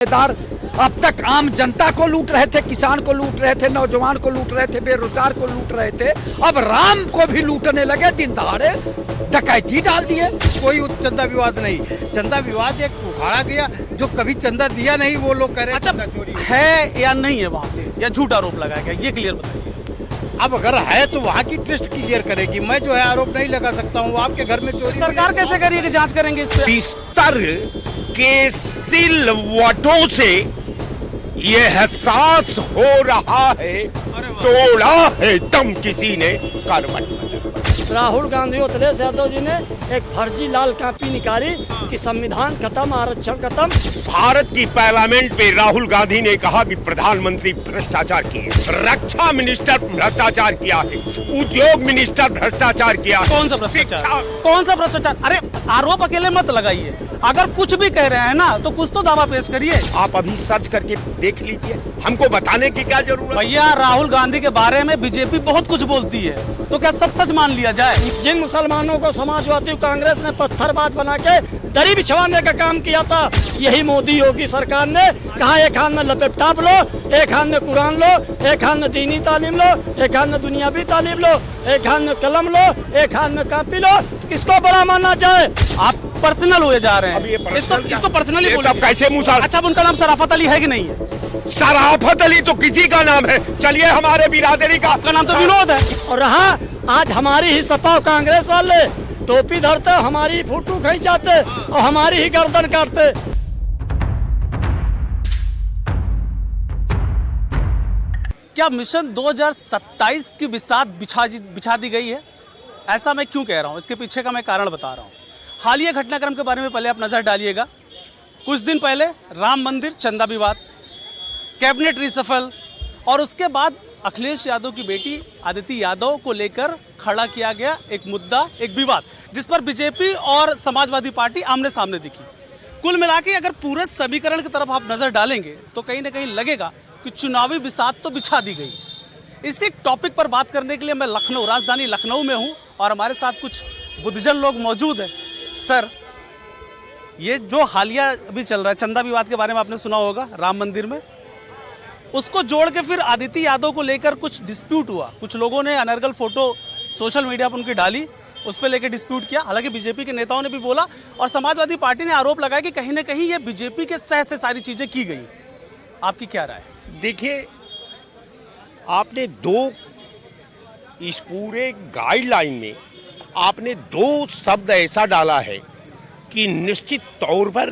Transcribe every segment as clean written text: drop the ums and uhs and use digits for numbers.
अब तक आम जनता को लूट रहे थे, किसान को लूट रहे थे, नौजवान को लूट रहे थे, बेरोजगार को लूट रहे थे। अब राम को भी लूटने लगे, दिन दहाड़े डकैती डाल दिए। कोई चंदा विवाद नहीं, चंदा विवाद एक उखाड़ा गया, जो कभी चंदा दिया नहीं वो लोग कह रहे हैं चंदा चोरी है या नहीं है वहाँ पे, या झूठा आरोप लगाया गया, ये क्लियर बताइए। अब अगर है तो वहाँ की ट्रस्ट क्लियर करेगी, मैं जो है आरोप नहीं लगा सकता हूँ। आपके घर में चोरी सरकार कैसे करिए कि जांच करेंगे इस पे? बिस्तर के सिलवटों से ये एहसास हो रहा है, तोड़ा है दम किसी ने करवट। राहुल गांधी और अखिलेश यादव जी ने एक फर्जी लाल कापी निकाली कि संविधान खत्म, आरक्षण खत्म। भारत की पार्लियामेंट में राहुल गांधी ने कहा कि प्रधानमंत्री भ्रष्टाचार किए, रक्षा मिनिस्टर भ्रष्टाचार किया है, उद्योग मिनिस्टर भ्रष्टाचार किया। कौन सा भ्रष्टाचार? कौन सा भ्रष्टाचार? अरे आरोप अकेले मत लगाइए, अगर कुछ भी कह रहे हैं ना तो कुछ तो दावा पेश करिए। आप अभी सर्च करके देख लीजिए, हमको बताने की क्या जरूरत? भैया राहुल गांधी के बारे में बीजेपी बहुत कुछ बोलती है, तो क्या सब सच मान लिया जाए? जिन मुसलमानों को समाजवादी कांग्रेस ने पत्थरबाज बना के दरी बिछवाने का काम किया था, यही मोदी योगी सरकार ने कहा एक हाथ में लैपटॉप लो, एक हाथ में कुरान लो, एक हाथ में दीनी तालीम लो, एक हाथ में दुनियावी तालीम लो, एक हाथ में कलम लो, एक हाथ में कापी लो। किसको बड़ा मानना चाहे? आप पर्सनल हुए जा रहे हैं, इसको पर्सनली बोलिए। कैसे मुसलमान? अच्छा, उनका नाम शराफत अली है कि नहीं है? शराफत अली तो किसी का नाम है, चलिए हमारे बिरादरी का। आपका नाम तो विनोद है। और रहा आज हमारी ही सपा कांग्रेस वाले टोपी धरते, हमारी फोटो खींचाते और हमारी ही गर्दन काटते। क्या मिशन 2027 की बिसात बिछा दी गई है? ऐसा मैं क्यों कह रहा हूं, इसके पीछे का मैं कारण बता रहा हूं। हालिया घटनाक्रम के बारे में पहले आप नजर डालिएगा। कुछ दिन पहले राम मंदिर चंदा विवाद, कैबिनेट रिसफल, और उसके बाद अखिलेश यादव की बेटी आदिति यादव को लेकर खड़ा किया गया एक मुद्दा, एक विवाद, जिस पर बीजेपी और समाजवादी पार्टी आमने सामने दिखी। कुल मिला के अगर पूरे समीकरण की तरफ आप नजर डालेंगे तो कहीं ना कहीं लगेगा कि चुनावी बिसात तो बिछा दी गई। इसी टॉपिक पर बात करने के लिए मैं लखनऊ, राजधानी लखनऊ में हूं और हमारे साथ कुछ बुद्धजन लोग मौजूद हैं। सर, ये जो हालिया अभी चल रहा है चंदा विवाद के बारे में आपने सुना होगा, राम मंदिर में, उसको जोड़ के फिर आदिति यादव को लेकर कुछ डिस्प्यूट हुआ। कुछ लोगों ने अनर्गल फोटो सोशल मीडिया पर उनकी डाली, उस पर लेकर डिस्प्यूट किया। हालांकि बीजेपी के नेताओं ने भी बोला और समाजवादी पार्टी ने आरोप लगाया कि कहीं ना कहीं ये बीजेपी के सह से सारी चीजें की गई। आपकी क्या राय? देखिए, आपने दो, इस पूरे गाइडलाइन में आपने दो शब्द ऐसा डाला है कि निश्चित तौर पर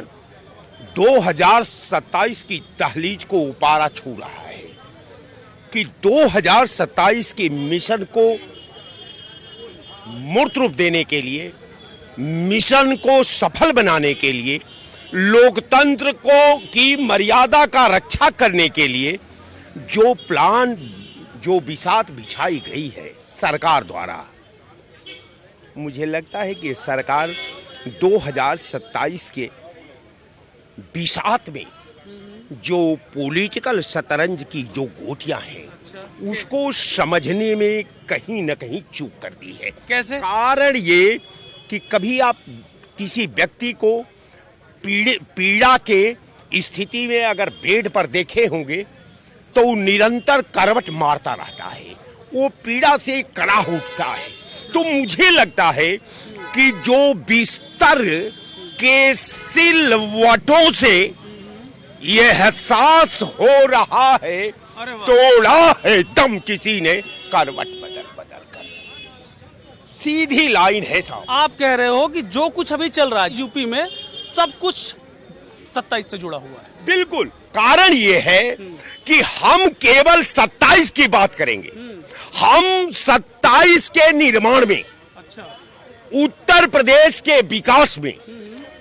2027 की दहलीज को उपारा छू रहा है, कि 2027 के मिशन को मूर्त रूप देने के लिए, मिशन को सफल बनाने के लिए, लोकतंत्र को की मर्यादा का रक्षा करने के लिए जो प्लान, जो बिसात बिछाई गई है सरकार द्वारा, मुझे लगता है कि सरकार 2027 के बिसात में जो पॉलिटिकल शतरंज की जो गोटियां हैं उसको समझने में कहीं न कहीं चूक कर दी है। कैसे? कारण ये कि कभी आप किसी व्यक्ति को पीड़ा के स्थिति में अगर बेड पर देखे होंगे तो वो निरंतर करवट मारता रहता है, वो पीड़ा से कड़ा उठता है। तो मुझे लगता है कि जो बिस्तर के सिलवटों से ये एहसास हो रहा है, तोड़ा है दम किसी ने करवट बदल बदल कर। सीधी लाइन है साहब। आप कह रहे हो कि जो कुछ अभी चल रहा है यूपी में सब कुछ 27 से जुड़ा हुआ है? बिल्कुल। कारण ये है कि हम केवल 27 की बात करेंगे, हम 27 के निर्माण में, उत्तर प्रदेश के विकास में,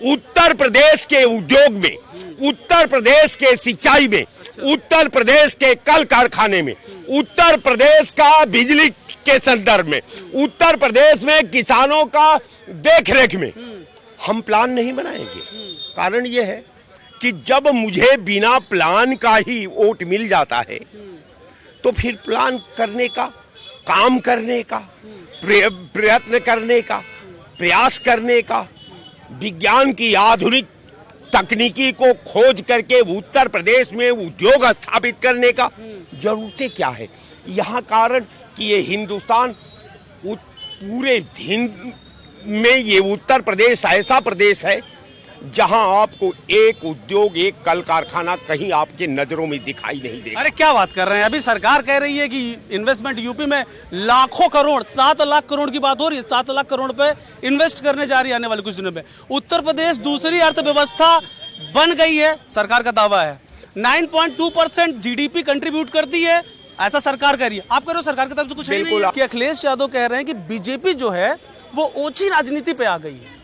उत्तर प्रदेश के उद्योग में, उत्तर प्रदेश के सिंचाई में, उत्तर प्रदेश के कल कारखाने में, उत्तर प्रदेश का बिजली के संदर्भ में, उत्तर प्रदेश में किसानों का देखरेख में हम प्लान नहीं बनाएंगे। कारण यह है कि जब मुझे बिना प्लान का ही वोट मिल जाता है तो फिर प्लान करने का, काम करने का, प्रयत्न करने का, प्रयास करने का, विज्ञान की आधुनिक तकनीकी को खोज करके उत्तर प्रदेश में उद्योग स्थापित करने का जरूरतें क्या है? यहाँ कारण कि ये हिंदुस्तान पूरे हिंद में ये उत्तर प्रदेश ऐसा प्रदेश है जहां आपको एक उद्योग, एक कल कारखाना कहीं आपके नजरों में दिखाई नहीं देगा। अरे क्या बात कर रहे हैं, अभी सरकार कह रही है कि इन्वेस्टमेंट यूपी में लाखों करोड़, 7 लाख करोड़ की बात हो रही है, 7 लाख करोड़ पे इन्वेस्ट करने जा रही है आने वाले कुछ दिनों में। उत्तर प्रदेश दूसरी अर्थव्यवस्था बन गई है, सरकार का दावा है। 9.2% जीडीपी कंट्रीब्यूट करती है, ऐसा सरकार कह रही है। आप कह रहे हो सरकार की तरफ से कुछ नहीं है? कि अखिलेश यादव कह रहे हैं कि बीजेपी जो है वो ओछी राजनीति पे आ गई है।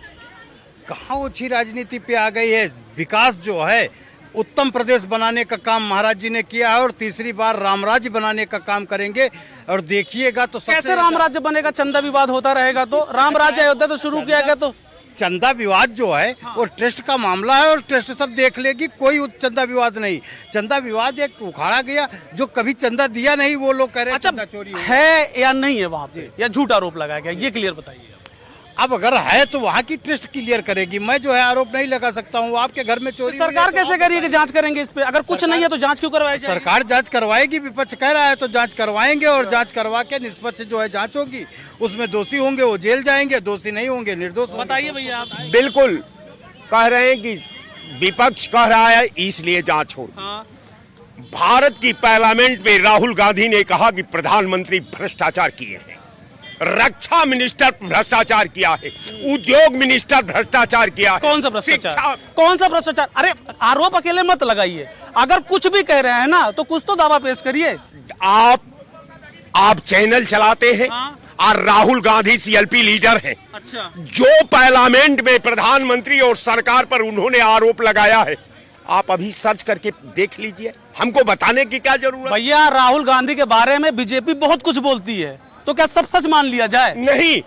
कहाँ ओछी राजनीति पे आ गई है? विकास जो है, उत्तम प्रदेश बनाने का काम महाराज जी ने किया है और तीसरी बार रामराज्य बनाने का काम करेंगे। और देखिएगा तो कैसे रामराज्य बनेगा? चंदा विवाद होता रहेगा तो रामराज्य अयोध्या तो शुरू किया गया, तो चंदा विवाद जो है वो ट्रस्ट का मामला है और ट्रस्ट सब देख लेगी, कोई चंदा विवाद नहीं। चंदा विवाद एक उखाड़ा गया, जो कभी चंदा दिया नहीं वो लोग कह रहे हैं चंदा चोरी है या नहीं है वहाँ पे, या झूठा आरोप लगाया गया, ये क्लियर बताइए। अब अगर है तो वहाँ की ट्रस्ट क्लियर करेगी, मैं जो है आरोप नहीं लगा सकता हूँ। आपके घर में चोरी सरकार कैसे कह रही है कि जांच करेंगे इस पे? अगर कुछ नहीं है तो जांच क्यों करवाई जाए? सरकार जांच करवाएगी, विपक्ष कह रहा है तो जांच करवाएंगे और जांच करवा के निष्पक्ष जो है जांच होगी, उसमें दोषी होंगे वो जेल जाएंगे, दोषी नहीं होंगे निर्दोष। बताइए भैया आप। बिल्कुल कह रहे हैं कि विपक्ष कह रहा है इसलिए जांच हो। भारत की पार्लियामेंट में राहुल गांधी ने कहा कि प्रधानमंत्री भ्रष्टाचार किए हैं, रक्षा मिनिस्टर भ्रष्टाचार किया है, उद्योग मिनिस्टर भ्रष्टाचार किया है। कौन सा भ्रष्टाचार? कौन सा भ्रष्टाचार? अरे आरोप अकेले मत लगाइए, अगर कुछ भी कह रहे हैं ना तो कुछ तो दावा पेश करिए। आप चैनल चलाते हैं और राहुल गांधी सीएलपी लीडर हैं। अच्छा, जो पार्लियामेंट में प्रधानमंत्री और सरकार पर उन्होंने आरोप लगाया है, आप अभी सर्च करके देख लीजिए, हमको बताने की क्या जरूरत? भैया राहुल गांधी के बारे में बीजेपी बहुत कुछ बोलती है, तो क्या सब सच मान लिया जाए? नहीं।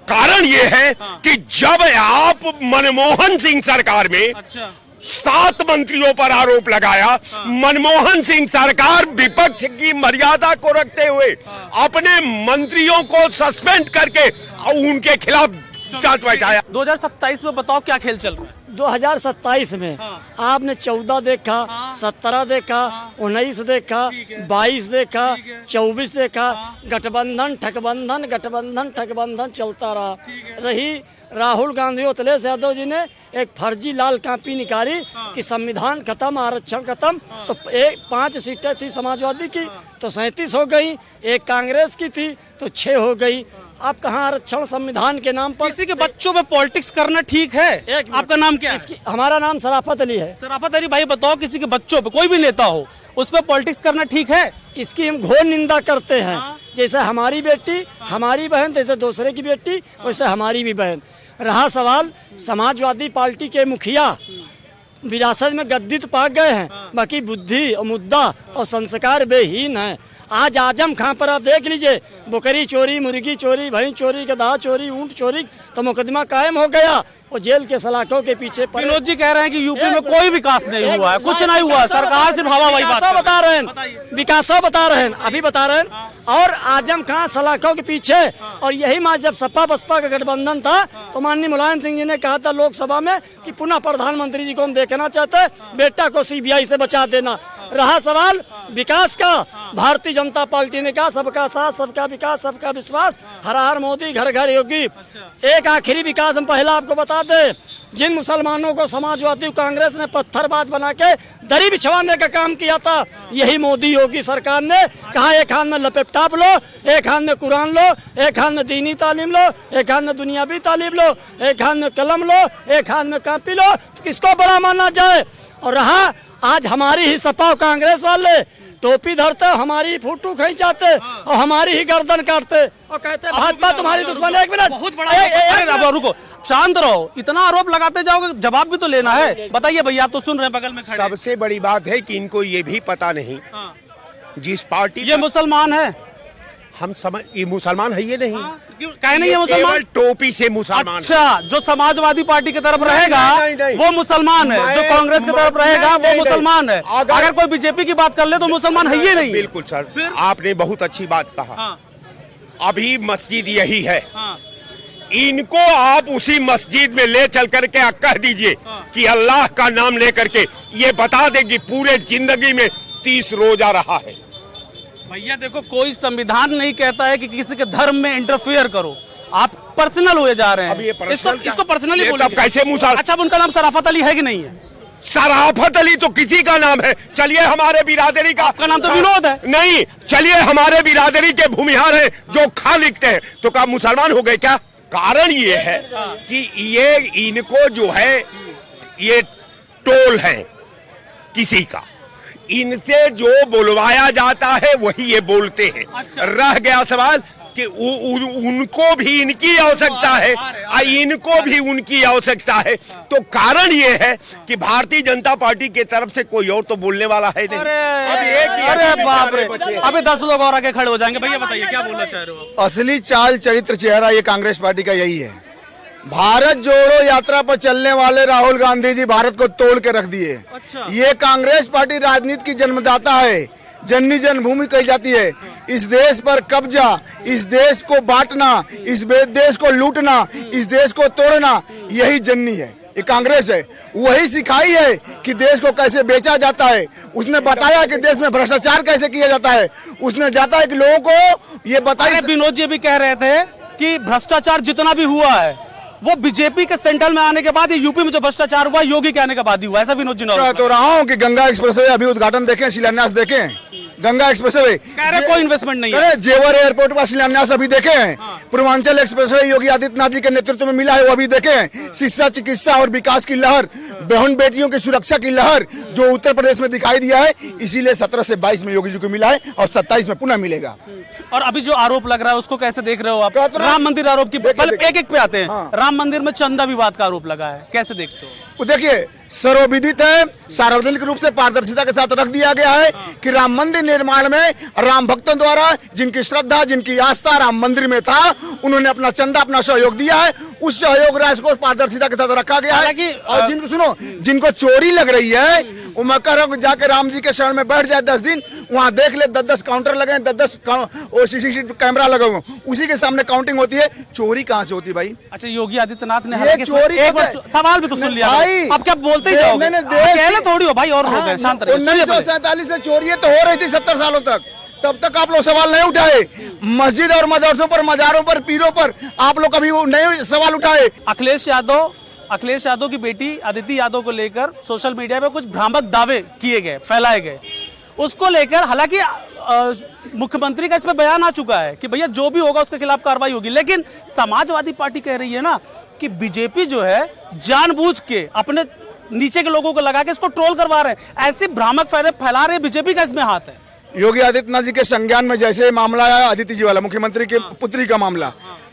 कारण ये है कि जब आप मनमोहन सिंह सरकार में 7 मंत्रियों पर आरोप लगाया, मनमोहन सिंह सरकार विपक्ष की मर्यादा को रखते हुए अपने मंत्रियों को सस्पेंड करके उनके खिलाफ जांच बैठाया। 2027 में बताओ क्या खेल चल रहा है? 2027 में आपने 14 देखा, 17 देखा, 19 देखा, 22 देखा, 24 देखा, गठबंधन ठगबंधन गठबंधन ठगबंधन चलता रहा। रही राहुल गांधी और अखिलेश यादव जी ने एक फर्जी लाल कापी निकाली कि संविधान खत्म, आरक्षण खत्म, तो 5 सीटें थी समाजवादी की तो 37 हो गई, एक कांग्रेस की थी तो 6 हो गई। आप कहाँ आरक्षण संविधान के नाम पर? किसी के बच्चों पे पॉलिटिक्स करना ठीक है? आपका नाम क्या है? हमारा नाम सराफत अली है। सराफत अली भाई बताओ, किसी के बच्चों पे, कोई भी नेता हो, उस पर पॉलिटिक्स करना ठीक है? इसकी हम घोर निंदा करते हैं। जैसे हमारी बेटी हमारी बहन, जैसे दूसरे की बेटी वैसे हमारी भी बहन। रहा सवाल समाजवादी पार्टी के मुखिया विरासत में गद्दी तो पा गए हैं, बाकी बुद्धि और मुद्दा और संस्कार बेहीन है। आज आजम खां पर आप देख लीजिए, बकरी चोरी, मुर्गी चोरी, भैंस चोरी, गधा चोरी, ऊंट चोरी, तो मुकदमा कायम हो गया और जेल के सलाखों के पीछे विनोद जी कह रहे हैं कि यूपी में कोई विकास नहीं हुआ है, कुछ नहीं हुआ, सरकार सिर्फ हवाबाजी बात बता रहे हैं, विकासों बता रहे हैं, अभी बता रहे हैं। और आजम खां सलाखों के पीछे, और यही माँ जब सपा बसपा का गठबंधन था तो माननीय मुलायम सिंह जी ने कहा था लोकसभा में कि पुनः प्रधानमंत्री जी को हम देखना चाहते हैं, बेटा को सीबीआई से बचा देना। रहा सवाल विकास का, भारतीय जनता पार्टी ने कहा सबका साथ, सबका विकास, सबका विश्वास, हर हर मोदी, घर घर योगी। एक आखिरी विकास हम पहला आपको बता दें, जिन मुसलमानों को समाजवादी कांग्रेस ने पत्थरबाज बना के दरी बिछवाने का काम किया था, यही मोदी योगी सरकार ने कहा एक हाथ में लैपटॉप लो, एक हाथ में कुरान लो, एक हाथ में दीनी तालीम लो, एक हाथ में दुनियावी तालीम लो, एक हाथ में कलम लो, एक हाथ में कापी लो, तो किसको बड़ा माना जाए? और रहा आज हमारी ही सपा कांग्रेस वाले टोपी धरते, हमारी फोटो खींचाते और हमारी ही गर्दन काटते और कहते भाजपा तुम्हारी दुश्मन है। एक मिनट, बहुत बड़ा रुको, शांत रहो, इतना आरोप लगाते जाओगे, जवाब भी तो लेना है। बताइए भैया, आप तो सुन रहे हैं बगल में खड़े। सबसे बड़ी बात है कि इनको ये भी पता नहीं जिस पार्टी ये मुसलमान है, हम समझ, ये मुसलमान है ये नहीं, कहे नहीं है मुसलमान, टोपी से मुसलमान। अच्छा, जो समाजवादी पार्टी की तरफ रहेगा वो मुसलमान है, जो कांग्रेस की तरफ रहेगा वो मुसलमान है। अगर कोई बीजेपी की बात कर ले तो मुसलमान है ये नहीं। बिल्कुल सर, आपने बहुत अच्छी बात कहा। अभी मस्जिद यही है, इनको आप उसी मस्जिद में ले चल करके कह दीजिए कि अल्लाह का नाम लेकर के ये बता देगी पूरे जिंदगी में 30 रोजा रहा है। भैया देखो, कोई संविधान नहीं कहता है कि किसी के धर्म में इंटरफेयर करो। आप पर्सनल हुए जा रहे हैं। अब ये पर्सनल इसको पर्सनली ये बोलिए। तब कैसे मुंह साफ? अच्छा, अब उनका नाम शराफत अली है कि नहीं है? शराफत अली तो किसी का नाम है। चलिए हमारे बिरादरी का। आपका नाम तो विनोद है। नहीं, चलिए हमारे बिरादरी के भूमिहार हैं जो खा लिखते हैं, तो क्या मुसलमान हो गए क्या? कारण ये है कि ये इनको जो है ये टोल है किसी का, इनसे जो बुलवाया जाता है वही ये बोलते हैं। अच्छा। रह गया सवाल कि उनको भी इनकी आवश्यकता है, इनको भी उनकी आवश्यकता है। तो कारण ये है कि भारतीय जनता पार्टी की तरफ से कोई और तो बोलने वाला है नहीं। अरे बाप रे, अभी 10 लोग और आगे खड़े हो जाएंगे। भैया बताइए क्या बोलना चाह रहे हो? असली चाल चरित्र चेहरा ये कांग्रेस पार्टी का यही है। भारत जोड़ो यात्रा पर चलने वाले राहुल गांधी जी भारत को तोड़ के रख दिए। अच्छा। ये कांग्रेस पार्टी राजनीति की जन्मदाता है, जननी जन्मभूमि कही जाती है। इस देश पर कब्जा, इस देश को बांटना, इस देश को लूटना, इस देश को तोड़ना, यही जननी है, ये कांग्रेस है। वही सिखाई है कि देश को कैसे बेचा जाता है। उसने बताया कि देश में भ्रष्टाचार कैसे किया जाता है। उसने जाता है कि लोगों को ये बताया। विनोद जी भी कह रहे थे कि भ्रष्टाचार जितना भी हुआ है वो बीजेपी के सेंट्रल में आने के बाद, ये यूपी में जो भ्रष्टाचार हुआ योगी के आने के बाद ही हुआ। ऐसा विनोद जी ने तो रहा हूँ कि गंगा एक्सप्रेसवे अभी उद्घाटन देखें, शिलान्यास देखें। गंगा एक्सप्रेसवे कह रहे कोई इन्वेस्टमेंट नहीं है। अरे जेवर एयरपोर्ट पर शिलान्यास अभी देखे हैं। पूर्वांचल एक्सप्रेसवे योगी आदित्यनाथ जी के नेतृत्व में मिला है, वो अभी देखे हैं। शिक्षा, चिकित्सा और विकास की लहर, बहन बेटियों की सुरक्षा की लहर जो उत्तर प्रदेश में दिखाई दिया है, इसीलिए 17 से 22 में योगी जी को मिला है और 27 में पुनः मिलेगा। और अभी जो आरोप लग रहा है उसको कैसे देख रहे हो आप? तो राम मंदिर आरोप की देखिए। एक पे आते हैं। हाँ। राम मंदिर में चंदा विवाद का आरोप लगा है, कैसे देखते हो? वो देखिए, सर्वविदित है, सार्वजनिक रूप से पारदर्शिता के साथ रख दिया गया है कि राम मंदिर निर्माण में राम भक्तों द्वारा जिनकी श्रद्धा, जिनकी आस्था राम मंदिर में था, उन्होंने अपना चंदा, अपना सहयोग दिया है। उस सहयोग राशि को पारदर्शिता के साथ रखा गया है। और जिनको सुनो, जिनको चोरी लग रही है, वो मैं कह रहा हूँ जाके राम जी के शरण में बैठ जाए 10 दिन, वहाँ देख ले 10-10 काउंटर लगे, 10-10 CCTV कैमरा लगा हुआ, उसी के सामने काउंटिंग होती है। चोरी कहाँ से होती भाई? अच्छा, योगी आदित्यनाथ ने ये चोरी एक बार सवाल भी तो सुन लिया भाई। अब क्या बोलते ही जाओगे? अकेले थोड़ी हो भाई, और लोग हैं, शांत रहिए। 1947 से चोरी तो हो रही थी 70 सालों तक, तब तक आप लोग सवाल नहीं उठाए। मस्जिद और मदरसों पर, मजारों पर, पीरों पर आप लोग कभी नहीं सवाल उठाए। अखिलेश यादव की बेटी अदिति यादव को लेकर सोशल मीडिया पे कुछ भ्रामक दावे किए गए, फैलाए गए। उसको लेकर हालांकि मुख्यमंत्री का इस पे बयान आ चुका है कि भैया जो भी होगा उसके खिलाफ कार्रवाई होगी, लेकिन समाजवादी पार्टी कह रही है ना कि बीजेपी जो है जानबूझ के अपने नीचे के लोगों को लगा के इसको ट्रोल करवा रहे हैं। ऐसे भ्रामक फैला रहे, बीजेपी का इसमें हाथ है। योगी आदित्यनाथ जी के संज्ञान में जैसे मामला आया, अदिति जी वाला, मुख्यमंत्री की पुत्री का मामला,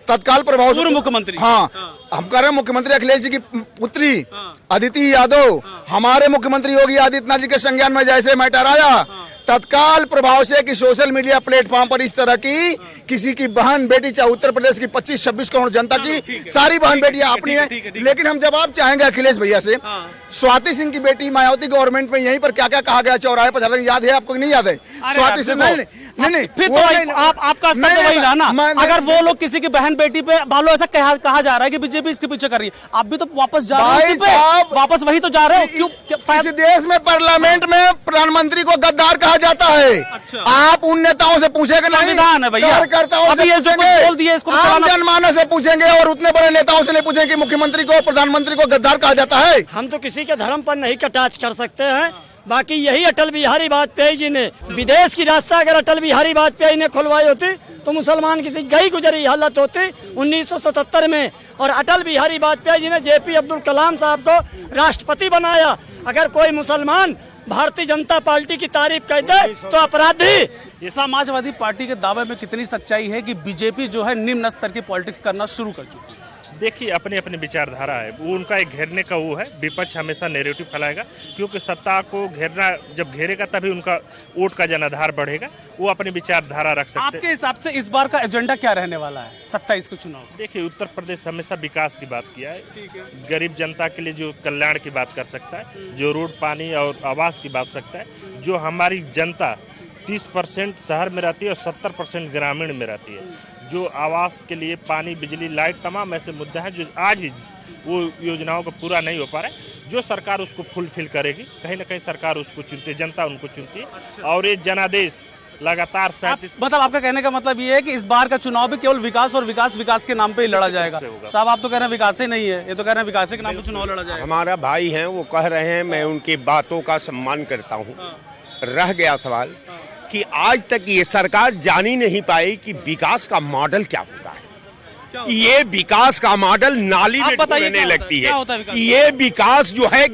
तत्काल प्रभाव से मुख्यमंत्री, हाँ, हम कह रहे हैं मुख्यमंत्री अखिलेश जी की पुत्री अदिति यादव, हमारे मुख्यमंत्री योगी आदित्यनाथ जी के संज्ञान में जैसे मैटर आया, तत्काल प्रभाव से कि सोशल मीडिया प्लेटफॉर्म पर इस तरह की किसी की बहन बेटी, चाहे उत्तर प्रदेश की 25-26 करोड़ जनता की सारी बहन बेटियां अपनी हैं, लेकिन हम जवाब चाहेंगे अखिलेश भैया से। स्वाति सिंह की बेटी मायावती गवर्नमेंट में यहीं पर क्या क्या कहा गया चौराहे पर, याद है आपको? नहीं याद है? स्वाति सिंह नहीं, फिर तो आपका स्तर तो वही रहा ना। अगर वो लोग किसी की बहन बेटी पे मान लो ऐसा कहा जा रहा है कि बीजेपी इसके पीछे कर रही है, आप भी तो वापस जा रहे हो, वापस वही तो जा रहे हो। क्यों? इस देश में पार्लियामेंट में प्रधानमंत्री को गद्दार कहा जाता है। अच्छा। आप उन नेताओं से पूछेंगे नहीं, संविधान है भैया, कार्यकर्ताओं अभी ये जो कुछ बोल दिया इसको तो आम जनमानस से पूछेंगे और उतने बड़े नेताओं से नहीं पूछेंगे कि मुख्यमंत्री को, प्रधानमंत्री को गद्दार कहा जाता है। हम तो किसी के धर्म पर नहीं कटाक्ष कर सकते हैं। बाकी यही अटल बिहारी वाजपेयी जी ने विदेश की रास्ता अगर अटल बिहारी वाजपेयी ने खुलवाई होती तो मुसलमान किसी गई गुजरी हालत होती 1977 में। और अटल बिहारी वाजपेयी जी ने जेपी अब्दुल कलाम साहब को राष्ट्रपति बनाया। अगर कोई मुसलमान भारतीय जनता पार्टी की तारीफ कर दे तो अपराधी। समाजवादी पार्टी के दावे में कितनी सच्चाई है कि बीजेपी जो है निम्न स्तर की पॉलिटिक्स करना शुरू कर चुकी है? देखिए, अपनी अपनी विचारधारा है, वो उनका एक घेरने का वो है। विपक्ष हमेशा नैरेटिव फैलाएगा, क्योंकि सत्ता को घेरना जब घेरेगा तभी उनका वोट का जनाधार बढ़ेगा। वो अपनी विचारधारा रख सकते हैं। आपके हिसाब से इस बार का एजेंडा क्या रहने वाला है 27 को चुनाव? देखिए, उत्तर प्रदेश हमेशा विकास की बात किया है, गरीब जनता के लिए जो कल्याण की बात कर सकता है, जो रोड, पानी और आवास की बात सकता है, जो हमारी जनता 30% शहर में रहती है और 70% ग्रामीण में रहती है, जो आवास के लिए पानी, बिजली, लाइट, तमाम ऐसे मुद्दे हैं जो आज भी वो योजनाओं को पूरा नहीं हो पा रहा है। जो सरकार उसको फुलफिल करेगी, कहीं ना कहीं सरकार उसको चुनती है, जनता उनको चुनती है। और ये जनादेश लगातार 37 मतलब आपका कहने का मतलब ये है कि इस बार का चुनाव भी केवल विकास और विकास के नाम पे ही लड़ा जाएगा। साहब आप तो कह रहे हैं विकास ही नहीं है, ये तो कह रहे हैं विकास के नाम पे चुनाव लड़ा जाएगा। हमारा भाई हैं, वो कह रहे हैं, मैं उनकी बातों का सम्मान करता हूँ। रह गया सवाल कि आज तक ये सरकार जान ही नहीं पाई कि विकास का मॉडल क्या होता है। ये विकास का मॉडल नाली में डूबने लगती है। ये विकास जो है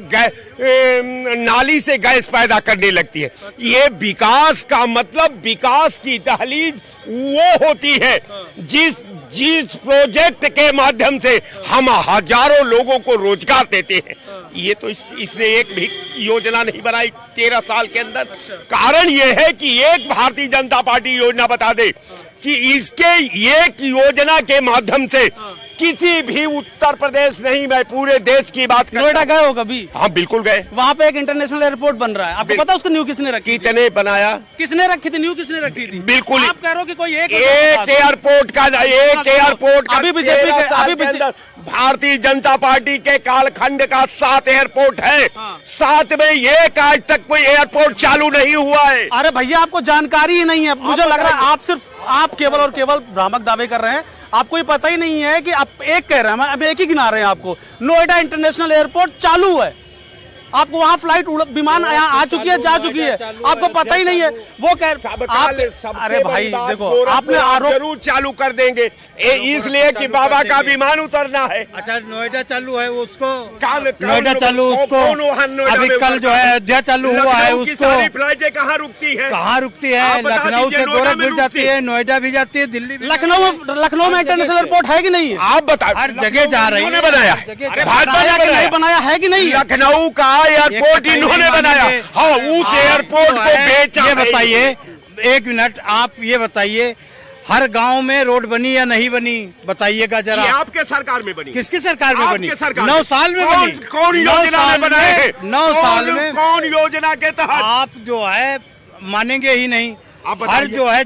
नाली से गैस पैदा करने लगती है। ये विकास का मतलब, विकास की दहलीज वो होती है जिस प्रोजेक्ट के माध्यम से हम हजारों लोगों को रोजगार देते हैं। ये तो इसने एक भी योजना नहीं बनाई 13 साल के अंदर। कारण ये है कि एक भारतीय जनता पार्टी योजना बता दे कि इसके एक योजना के माध्यम से किसी भी उत्तर प्रदेश नहीं, मैं पूरे देश की बात कर। नोएडा गए हो कभी? हाँ बिल्कुल गए। वहाँ पे एक इंटरनेशनल एयरपोर्ट बन रहा है, आपको पता है उसको न्यू किसने रखी? कितने बनाया? किसने रखी थी न्यू? किसने रखी थी? बिल्कुल। आप कह रहे हो कि कोई एक एयरपोर्ट का अभी बीजेपी भारतीय जनता पार्टी के कालखंड का 7 एयरपोर्ट है। 7 में एक आज तक कोई एयरपोर्ट चालू नहीं हुआ है। अरे भैया आपको जानकारी ही नहीं है। मुझे लग रहा है आप केवल और केवल भ्रामक दावे कर रहे हैं। आपको ये पता ही नहीं है कि आप एक कह रहे हैं, अब एक ही गिना रहे हैं आपको। नोएडा इंटरनेशनल एयरपोर्ट चालू है, आपको वहां फ्लाइट विमान आ चुकी है, जा चुकी है, आपको पता ही नहीं है। वो कह अरे भाई देखो, आपने आरोप जरूर चालू कर देंगे इसलिए कि बाबा का विमान उतरना है। अच्छा, नोएडा चालू है उसको, नोएडा चालू उसको, अभी कल जो है अयोध्या चालू हुआ है उसको। फ्लाइटें कहाँ रुकती है? कहाँ रुकती है? लखनऊ से गोरखपुर जाती है, नोएडा भी जाती है, दिल्ली भी। लखनऊ में इंटरनेशनल एयरपोर्ट है कि नहीं है? आप बताओ। हर जगह जा रही है, बनाया, बनाया है कि नहीं? लखनऊ का एयरपोर्ट इन्होंने बनाया। हाँ, उस एयरपोर्ट को बेचा। ये बताइए, एक मिनट, आप ये बताइए, हर गांव में रोड बनी या नहीं बनी? बताइएगा जरा। ये आपके सरकार में बनी। किसकी सरकार में बनी? 9 साल में बनी। कौन योजना में बनाए? 9 साल में कौन योजना के तहत? आप जो है मानेंगे ही नहीं। हर जो है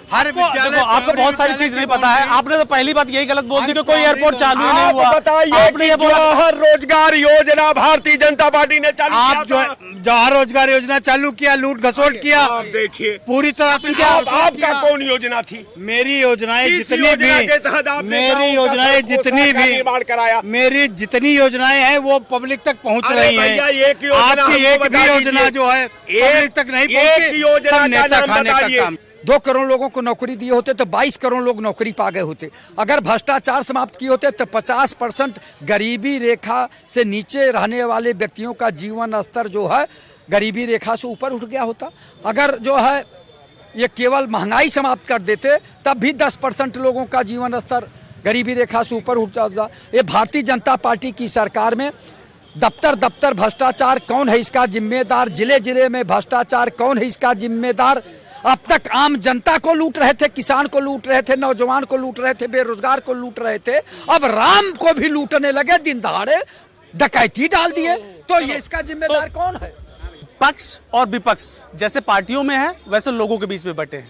हर देखो, आपको बहुत सारी चीज नहीं पता है। आपने तो पहली बात यही गलत बोल दी कि कोई एयरपोर्ट चालू ही नहीं हुआ। आपने ये जवाहर रोजगार योजना भारतीय जनता पार्टी ने चालू किया। आप जो जवाहर रोजगार योजना चालू किया, लूट घसोट किया। आप देखिए पूरी तरह आपका कौन योजना थी? मेरी योजनाएं जितनी भी, मेरी जितनी योजनाएं हैं वो पब्लिक तक पहुंच रही हैं। आपकी एक भी योजना जो है पब्लिक तक नहीं पहुंची, सब नेता खाने का काम। 2 करोड़ लोगों को नौकरी दिए होते तो 22 करोड़ लोग नौकरी पा गए होते। अगर भ्रष्टाचार समाप्त किए होते तो 50% गरीबी रेखा से नीचे रहने वाले व्यक्तियों का जीवन स्तर जो है गरीबी रेखा से ऊपर उठ गया होता। अगर जो है ये केवल महंगाई समाप्त कर देते तब भी 10% लोगों का जीवन स्तर गरीबी रेखा से ऊपर उठ जाता। ये भारतीय जनता पार्टी की सरकार में दफ्तर भ्रष्टाचार कौन है इसका जिम्मेदार, जिले जिले में भ्रष्टाचार कौन है इसका जिम्मेदार। अब तक आम जनता को लूट रहे थे, किसान को लूट रहे थे, नौजवान को लूट रहे थे, बेरोजगार को लूट रहे थे, अब राम को भी लूटने लगे, दिन दहाड़े डकैती डाल दिए। तो ये इसका जिम्मेदार कौन है? पक्ष और विपक्ष जैसे पार्टियों में है वैसे लोगों के बीच में बटे हैं।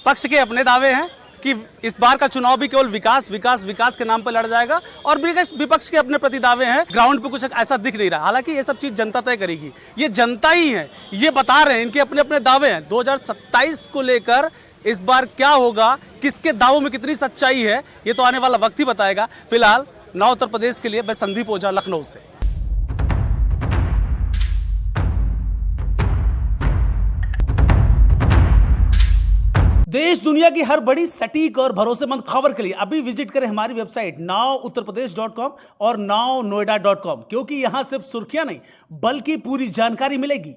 पक्ष के अपने दावे हैं कि इस बार का चुनाव भी केवल विकास के नाम पर लड़ जाएगा, और विपक्ष के अपने प्रति दावे हैं। ग्राउंड पे कुछ ऐसा दिख नहीं रहा। हालांकि ये सब चीज जनता तय करेगी, ये जनता ही है, ये बता रहे हैं, इनके अपने अपने दावे हैं। 2027 को लेकर इस बार क्या होगा, किसके दावों में कितनी सच्चाई है, ये तो आने वाला वक्त ही बताएगा। फिलहाल नौ उत्तर प्रदेश के लिए मैं संदीप ओझा, लखनऊ से। देश दुनिया की हर बड़ी सटीक और भरोसेमंद खबर के लिए अभी विजिट करें हमारी वेबसाइट nowuttarpradesh.com और nownoida.com, क्योंकि यहां सिर्फ सुर्खियां नहीं बल्कि पूरी जानकारी मिलेगी।